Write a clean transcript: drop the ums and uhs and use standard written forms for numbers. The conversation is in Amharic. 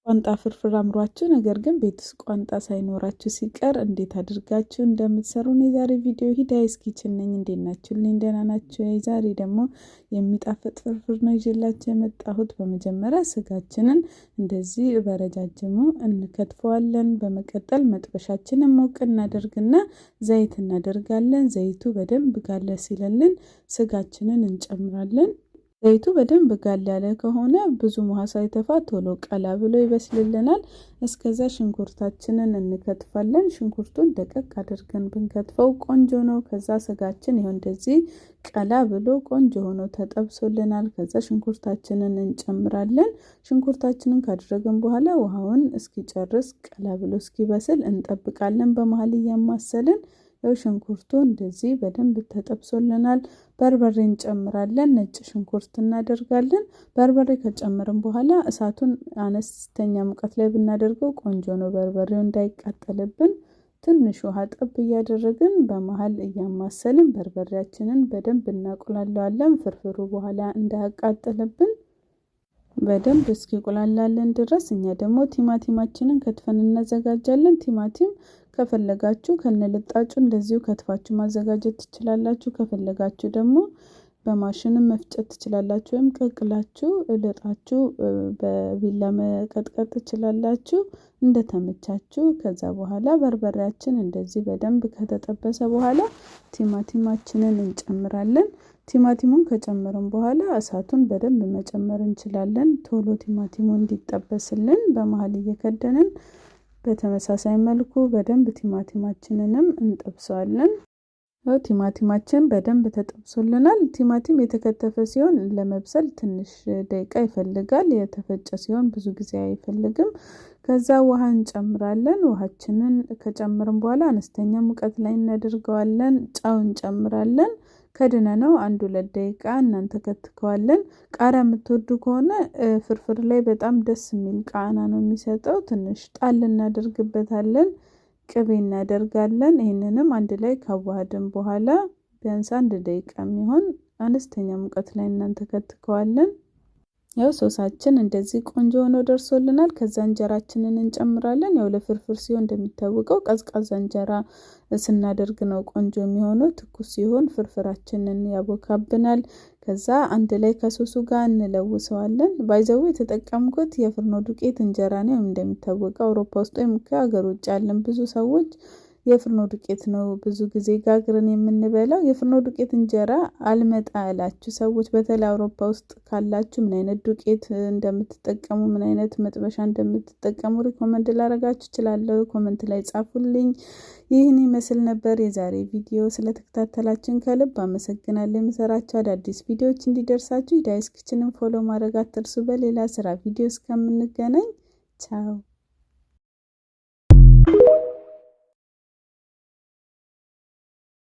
ቋንጣ ፍርፍር አምሯችሁ ነገር ግን ቤት ውስጥ ቋንጣ ሳይኖራችሁ ሲቀር እንዴት አድርጋችሁ እንደምትሰሩ ነው የዛሬ ቪዲዮ። ሂዳይስ ኪችን ነኝ። እንዴት ናችሁልኝ? ደህና ናችሁ? ዛሬ ደግሞ የሚጣፍጥ ፍርፍር ነው ይዤላችሁ የመጣሁት። በመጀመሪያ ስጋችንን እንደዚህ በረጃጅሙ እንከትፈዋለን። በመቀጠል መጥበሻችንን ሞቅ እናደርግና ዘይት እናደርጋለን። ዘይቱ በደንብ ጋለ ሲለልን ስጋችንን እንጨምራለን። ዘይቱ በደንብ ጋል ያለ ከሆነ ብዙ ውሃ ሳይተፋ ቶሎ ቀላ ብሎ ይበስልልናል። እስከዛ ሽንኩርታችንን እንከትፋለን። ሽንኩርቱን ደቀቅ አድርገን ብንከትፈው ቆንጆ ነው። ከዛ ስጋችን ይሄው እንደዚህ ቀላ ብሎ ቆንጆ ሆኖ ተጠብሶልናል። ከዛ ሽንኩርታችንን እንጨምራለን። ሽንኩርታችንን ካደረግን በኋላ ውሃውን እስኪጨርስ ቀላ ብሎ እስኪበስል እንጠብቃለን። በመሃል እያማሰልን ሽንኩርቱ እንደዚህ በደንብ ተጠብሶልናል። በርበሬ እንጨምራለን። ነጭ ሽንኩርት እናደርጋለን። በርበሬ ከጨመርን በኋላ እሳቱን አነስተኛ ሙቀት ላይ ብናደርገው ቆንጆ ነው። በርበሬው እንዳይቃጠልብን ትንሽ ውሃ ጠብ እያደረግን በመሃል እያማሰልን በርበሬያችንን በደንብ እናቆላለዋለን። ፍርፍሩ በኋላ እንዳያቃጥልብን በደንብ እስኪቆላላለን ድረስ እኛ ደግሞ ቲማቲማችንን ከትፈን እናዘጋጃለን። ቲማቲም ከፈለጋችሁ ከነልጣጩ እንደዚሁ ከትፋችሁ ማዘጋጀት ትችላላችሁ። ከፈለጋችሁ ደግሞ በማሽንም መፍጨት ትችላላችሁ፣ ወይም ቀቅላችሁ ልጣችሁ በቢላ መቀጥቀጥ ትችላላችሁ፣ እንደተመቻችሁ። ከዛ በኋላ በርበሬያችን እንደዚህ በደንብ ከተጠበሰ በኋላ ቲማቲማችንን እንጨምራለን። ቲማቲሙን ከጨመርን በኋላ እሳቱን በደንብ መጨመር እንችላለን። ቶሎ ቲማቲሙ እንዲጠበስልን በመሃል እየከደንን በተመሳሳይ መልኩ በደንብ ቲማቲማችንንም እንጠብሰዋለን። ቲማቲማችን በደንብ ተጠብሶልናል። ቲማቲም የተከተፈ ሲሆን ለመብሰል ትንሽ ደቂቃ ይፈልጋል። የተፈጨ ሲሆን ብዙ ጊዜ አይፈልግም። ከዛ ውሃ እንጨምራለን። ውሃችንን ከጨመርን በኋላ አነስተኛ ሙቀት ላይ እናደርገዋለን። ጨው እንጨምራለን። ከድነ ነው 1-2 ደቂቃ እናንተ ከትከዋለን። ቃሪያ የምትወዱ ከሆነ ፍርፍር ላይ በጣም ደስ የሚል ቃና ነው የሚሰጠው። ትንሽ ጣል እናደርግበታለን። ቅቤ እናደርጋለን። ይሄንንም አንድ ላይ ካዋሃድን በኋላ ቢያንስ 1 ደቂቃ የሚሆን አነስተኛ ሙቀት ላይ እናንተ ከትከዋለን። ያው ሶሳችን እንደዚህ ቆንጆ ሆኖ ደርሶልናል። ከዛ እንጀራችንን እንጨምራለን። ያው ለፍርፍር ሲሆን እንደሚታወቀው ቀዝቃዛ እንጀራ ስናደርግ ነው ቆንጆ የሚሆነው። ትኩስ ሲሆን ፍርፍራችንን ያቦካብናል። ከዛ አንድ ላይ ከሶሱ ጋር እንለውሰዋለን። ባይዘው የተጠቀምኩት የፍርኖ ዱቄት እንጀራ ነው። እንደሚታወቀው አውሮፓ ውስጥ ወይም ከሀገር ውጭ ያለን ብዙ ሰዎች የፍርኖ ዱቄት ነው ብዙ ጊዜ ጋግረን የምንበላው። የፍርኖ ዱቄት እንጀራ አልመጣ ያላችሁ ሰዎች በተለይ አውሮፓ ውስጥ ካላችሁ ምን አይነት ዱቄት እንደምትጠቀሙ ምን አይነት መጥበሻ እንደምትጠቀሙ ሪኮመንድ ላደርጋችሁ እችላለሁ። ኮሜንት ላይ ጻፉልኝ። ይህን ይመስል ነበር የዛሬ ቪዲዮ። ስለተከታተላችሁን ከልብ አመሰግናለሁ። የምሰራቸው አዳዲስ ቪዲዮዎች እንዲደርሳችሁ ሂዳይስ ኪችንን ፎሎ ማድረግ አትርሱ። በሌላ ስራ ቪዲዮ እስከምንገናኝ ቻው።